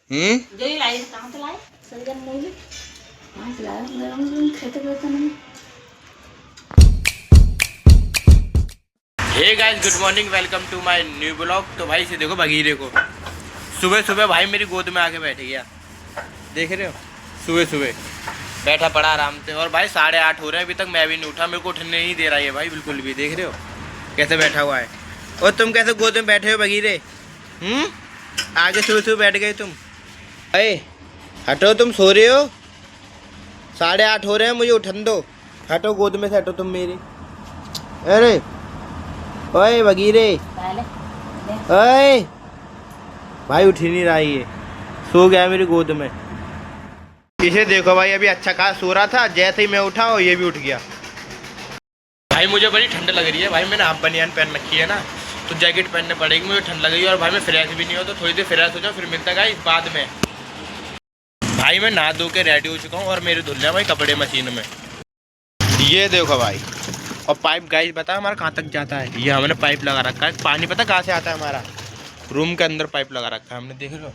जो ये लाई कहाँ से लाए? सही नहीं ले। कहाँ से लाया? मेरे खेते पे नहीं। Hey guys, good morning, welcome to my new blog. तो भाई से देखो बगीरे को, सुबह सुबह भाई मेरी गोद में आके बैठ गया। देख रहे हो, सुबह सुबह बैठा पड़ा आराम से। और भाई 8:30 हो रहे हैं, अभी तक मैं भी नहीं उठा। मेरे को उठने नहीं दे रहा है भाई बिल्कुल भी। देख रहे हो कैसे बैठा हुआ है। और तुम कैसे गोद में बैठे हो बगीरे? आगे सुबह सुबह बैठ गए तुम। अरे हटो, तुम सो रहे हो। 8:30 हो रहे हैं, मुझे उठन दो। हटो गोद में से, हटो तुम मेरी। अरे ओए बगीरे, ओए भाई उठ ही नहीं रहा, ये सो गया मेरी गोद में। इसे देखो भाई, अभी अच्छा खास सो रहा था, जैसे ही मैं उठा और ये भी उठ गया। भाई मुझे बड़ी ठंड लग रही है भाई, मैंने हाफ बनियान पहन रखी है ना, तो जैकेट पहनने पड़ेगी। मुझे ठंड लग रही है और भाई मैं फ्रेश भी नहीं हो, तो थोड़ी देर फ्रेश हो जाओ, फिर मिलता है बाद में। भाई मैं नहा धो के रेडी हो चुका हूँ और मेरे धुल रहे हैं भाई कपड़े मशीन में। ये देखो भाई, और पाइप गाइस बता हमारा कहाँ तक जाता है। ये हमने पाइप लगा रखा है, पानी पता कहाँ से आता है, हमारा रूम के अंदर पाइप लगा रखा है हमने। देख लो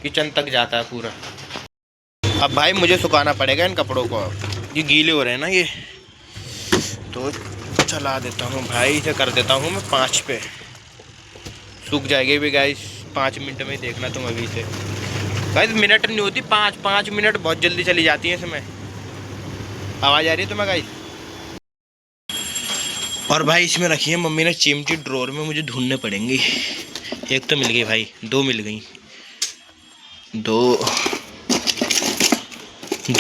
किचन तक जाता है पूरा। अब भाई मुझे सुखाना पड़ेगा इन कपड़ों को, ये गीले हो रहे हैं ना ये, तो चला देता हूँ भाई, इसे कर देता हूँ मैं 5 पे। सूख जाएगी भी गाइस 5 मिनट में, देखना तुम अभी से। गाइस मिनट नहीं होती, 5 मिनट बहुत जल्दी चली जाती है इसमें। आवाज़ आ रही है तुम्हें गाइस? और भाई इसमें रखी है मम्मी ने चिमटी ड्रॉर में, मुझे ढूंढने पड़ेंगी। एक तो मिल गई भाई, 2 मिल गई, 2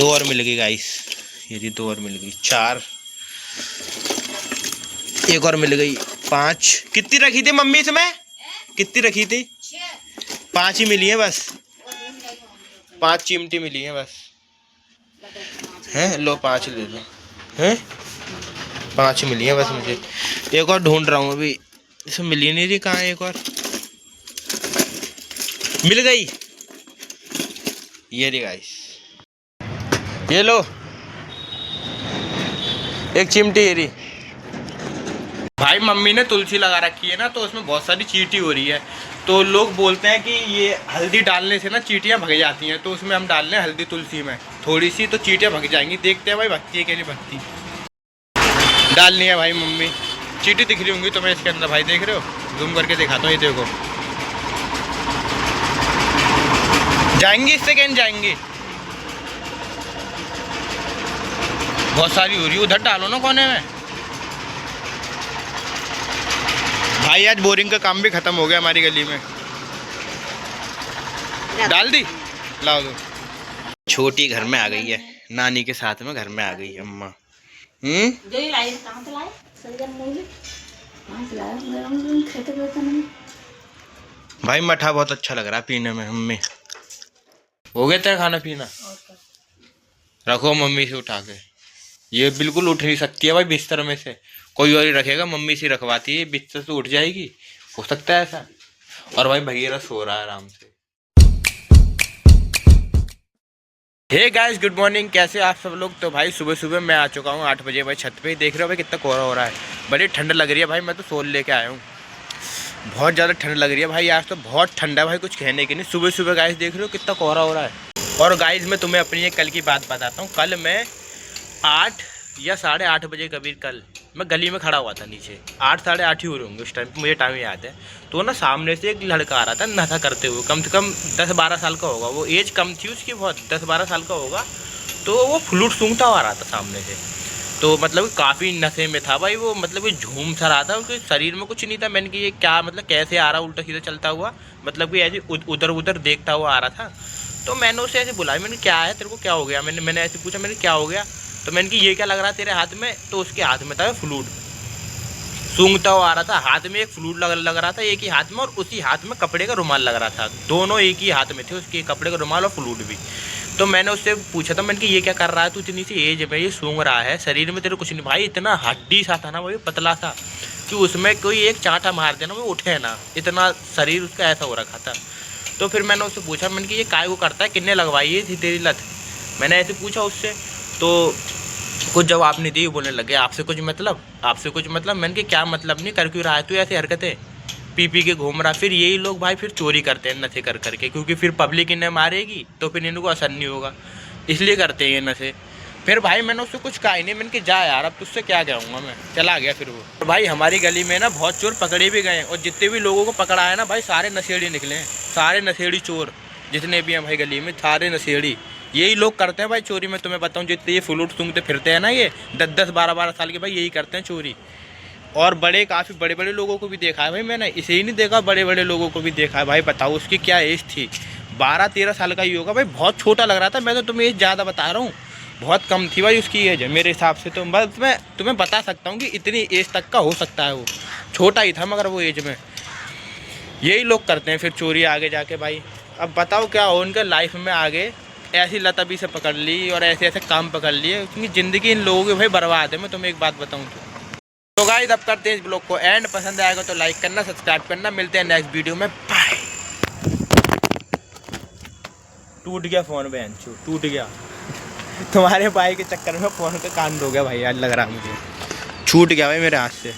और मिल गई गाइस। ये 2 और मिल गई, 4, एक और मिल गई, 5। कितनी रखी थी मम्मी इसमें? कितनी रखी थी? 5 ही मिली है बस, 5 चिमटी मिली है बस। हैं लो 5 ले लो। हैं 5 मिली है बस मुझे। एक और ढूंढ रहा हूँ अभी, इसमें मिली नहीं रही। कहाँ है एक और? मिल गई, ये रही गाइस, ये लो एक चिमटी ये रही। भाई मम्मी ने तुलसी लगा रखी है ना, तो उसमें बहुत सारी चींटी हो रही है। तो लोग बोलते हैं कि ये हल्दी डालने से ना चींटियाँ भग जाती हैं, तो उसमें हम डाल रहे हैं हल्दी तुलसी में थोड़ी सी, तो चींटियाँ भग जाएंगी। देखते हैं भाई भगती है कि नहीं भगती। डालनी है भाई मम्मी। चींटी दिख रही होंगी तुम्हें इसके अंदर भाई, देख रहे हो? जूम करके दिखाता हूँ, ये देखो जाएंगी, इससे कहीं जाएंगी। बहुत सारी हो रही है, उधर डालो ना कोने में। भाई आज बोरिंग का काम भी खत्म हो गया हमारी गली में। डाल दी, लाओ दो। छोटी घर में आ गई है, नानी के साथ में घर में आ गई है अम्मा। जो ये लाई कहाँ से लाए? सही नहीं ले। कहाँ से लाया? मेरे खेते पे नहीं। भाई मठा बहुत अच्छा लग रहा है पीने में। मम्मी हो गया तेरा खाना पीना? रखो मम्मी से उठा के, ये बिल्कुल उठ नहीं सकती है भाई बिस्तर में से। कोई और ही रखेगा, मम्मी से रखवाती है, बिस्तर से उठ जाएगी, हो सकता है ऐसा। और भाई भगीरा सो रहा है आराम से। हे गाइस, गुड मॉर्निंग, कैसे आप सब लोग? तो भाई सुबह सुबह मैं आ चुका हूँ 8 बजे भाई छत पे। देख रहे हो भाई कितना कोहरा हो रहा है, बड़ी ठंड लग रही है भाई। मैं तो सोल लेके आया हूँ, बहुत ज़्यादा ठंड लग रही है भाई। आज तो बहुत ठंडा है भाई, कुछ कहने की नहीं। सुबह सुबह गाइस देख रहे हो कितना कोहरा हो रहा है। और गाइस मैं तुम्हें अपनी एक कल की बात बताता हूँ। कल मैं 8 या 8:30 बजे कभी कल मैं गली में खड़ा हुआ था नीचे, 8 8:30 ही हो रहे होंगे उस टाइम, मुझे टाइम याद है। तो ना सामने से एक लड़का आ रहा था नशा करते हुए, कम से कम 10-12 साल का होगा वो, एज कम थी उसकी बहुत, 10-12 साल का होगा। तो वो फ्लूट सूंघता हुआ आ रहा था सामने से, तो मतलब काफ़ी नशे में था भाई वो, मतलब झूम सा रहा था, उसके शरीर में कुछ नहीं था। मैंने कि ये क्या मतलब कैसे आ रहा उल्टा सीधा चलता हुआ, मतलब कि ऐसे उधर उधर देखता हुआ आ रहा था। तो मैंने उसे ऐसे बुलाया, मैंने क्या है तेरे को, क्या हो गया? मैंने ऐसे पूछा, मैंने क्या हो गया? तो मैंने कि ये क्या लग रहा है तेरे हाथ में? तो उसके हाथ में था फ्लूट, सूंघता हुआ आ रहा था। हाथ में एक फ्लूट लग रहा था एक ही हाथ में, और उसी हाथ में कपड़े का रुमाल लग रहा था। दोनों एक ही हाथ में थे उसके, कपड़े का रुमाल और फ्लूट भी। तो मैंने उससे पूछा था, मैंने कि ये क्या कर रहा है तू, इतनी सी एज में ये सूंघ रहा है, शरीर में तेरे कुछ नहीं। भाई इतना हड्डी सा था ना भाई, पतला सा, कि उसमें कोई एक चांटा मार देना वो उठे ना, इतना शरीर उसका ऐसा हो रखा था। तो फिर मैंने उससे पूछा, मैंने कि ये काय को करता है, किन्ने लगवाई थी तेरी लत? मैंने ऐसे पूछा उससे, तो कुछ जवाब नहीं दी, बोलने लगे आपसे कुछ मतलब, आपसे कुछ मतलब। मैंने कि क्या मतलब नहीं, कर क्यों रहा है तू ऐसी हरकतें? पी के घूम रहा। फिर यही लोग भाई फिर चोरी करते हैं नशे कर करके, क्योंकि फिर पब्लिक इन्हें मारेगी तो फिर इनको असर नहीं होगा, इसलिए करते हैं ये नशे। फिर भाई मैंने उससे कुछ कहा ही नहीं, मैंने कि जा यार अब तुझसे क्या कहूँगा मैं, चला गया फिर वो। तो भाई हमारी गली में ना बहुत चोर पकड़े भी गए, और जितने भी लोगों को पकड़ा है ना भाई सारे नशेड़ी निकले हैं, सारे नशेड़ी चोर जितने भी हैं भाई गली में, सारे नशेड़ी। यही लोग करते हैं भाई चोरी। मैं तुम्हें बताऊँ जितने ये फ्लूट सूंघते फिरते हैं ना, ये 10-10 12-12 साल के भाई यही करते हैं चोरी। और बड़े काफ़ी बड़े बड़े लोगों को भी देखा है भाई मैंने, इसे ही नहीं देखा, बड़े बड़े लोगों को भी देखा है भाई। बताओ उसकी क्या एज थी, 12-13 साल का ही होगा भाई, बहुत छोटा लग रहा था। मैं तो तुम्हें एज ज़्यादा बता रहा हूँ, बहुत कम थी भाई उसकी एज मेरे हिसाब से। तो बस मैं तुम्हें बता सकता हूँ कि इतनी एज तक का हो सकता है, वो छोटा ही था मगर वो एज में। यही लोग करते हैं फिर चोरी आगे जाके भाई। अब बताओ क्या हो उनके लाइफ में आगे, ऐसी लत अभी से पकड़ ली और ऐसे ऐसे काम पकड़ लिए, क्योंकि ज़िंदगी इन लोगों की भाई बर्बाद है। मैं तुम्हें एक बात बताऊँ तो गाइस अब करते हैं इस ब्लॉग को एंड। पसंद आएगा तो लाइक करना, सब्सक्राइब करना। मिलते हैं नेक्स्ट वीडियो में, बाय। टूट गया फ़ोन बेंचो, टूट गया तुम्हारे भाई के चक्कर में फ़ोन का कांड हो गया भाई, आज लग रहा मुझे छूट गया भाई मेरे हाथ से,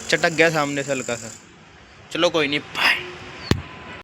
चटक गया सामने से हल्का सा। चलो कोई नहीं, बाय।